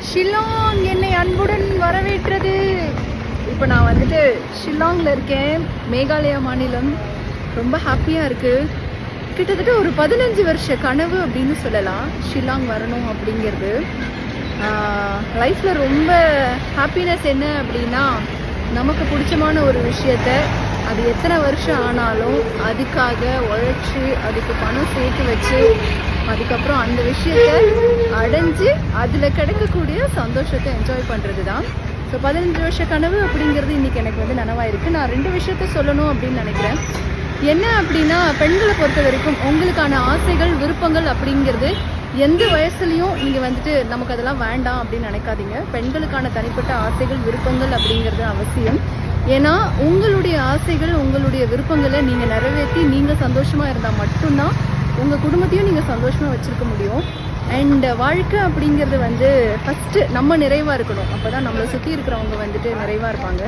ஷில்லாங் என்னை அன்புடன் வரவேற்றது. இப்போ நான் வந்துட்டு ஷில்லாங்கில் இருக்கேன், மேகாலயா மாநிலம். ரொம்ப ஹாப்பியாக இருக்குது. கிட்டத்தட்ட ஒரு 15 வருஷ கனவு அப்படின்னு சொல்லலாம் ஷில்லாங் வரணும் அப்படிங்கிறது. லைஃப்பில் ரொம்ப ஹாப்பினஸ் என்ன அப்படின்னா, நமக்கு பிடிச்சமான ஒரு விஷயத்த அது எத்தனை வருஷம் ஆனாலும் அதுக்காக உழைச்சி அதுக்கு பணம் சேர்த்து வச்சு அதுக்கப்புறம் அந்த விஷயத்த அடைஞ்சு அதில் கிடைக்கக்கூடிய சந்தோஷத்தை என்ஜாய் பண்ணுறது தான். ஸோ 15 வருஷ கனவு அப்படிங்கிறது இன்றைக்கி எனக்கு வந்து நனவாயிருக்கு. நான் 2 விஷயத்த சொல்லணும் அப்படின்னு நினைக்கிறேன். என்ன அப்படின்னா, பெண்களை பொறுத்த வரைக்கும் உங்களுக்கான ஆசைகள் விருப்பங்கள் அப்படிங்கிறது எந்த வயசுலையும் நீங்கள் வந்துட்டு நமக்கு அதெல்லாம் வேண்டாம் அப்படின்னு நினைக்காதீங்க. பெண்களுக்கான தனிப்பட்ட ஆசைகள் விருப்பங்கள் அப்படிங்கிறது அவசியம். ஏன்னா உங்களுடைய ஆசைகள் உங்களுடைய விருப்பங்களை நீங்கள் நிறைவேற்றி நீங்கள் சந்தோஷமாக இருந்தால் மட்டும்தான் உங்கள் குடும்பத்தையும் நீங்கள் சந்தோஷமாக வச்சுருக்க முடியும். அண்ட் வாழ்க்கை அப்படிங்கிறது வந்து ஃபஸ்ட்டு நம்ம நிறைவாக இருக்கணும். அப்போ தான் நம்மளை சுற்றி இருக்கிறவங்க வந்துட்டு நிறைவாக இருப்பாங்க.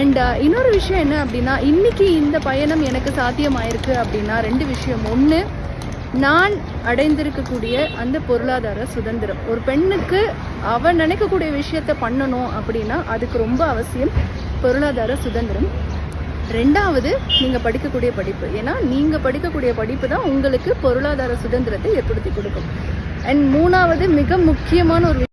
அண்ட் இன்னொரு விஷயம் என்ன அப்படின்னா, இன்றைக்கி இந்த பயணம் எனக்கு சாத்தியமாயிருக்கு அப்படின்னா 2 விஷயம். ஒன்று, நான் அடைந்திருக்கக்கூடிய அந்த பொருளாதார சுதந்திரம். ஒரு பெண்ணுக்கு அவன் நினைக்கக்கூடிய விஷயத்த பண்ணணும் அப்படின்னா அதுக்கு ரொம்ப அவசியம் பொருளாதார சுதந்திரம். 2வது, நீங்கள் படிக்கக்கூடிய படிப்பு. ஏன்னா நீங்கள் படிக்கக்கூடிய படிப்பு தான் உங்களுக்கு பொருளாதார சுதந்திரத்தை ஏற்படுத்தி கொடுக்கும். அண்ட் 3வது, மிக முக்கியமான ஒரு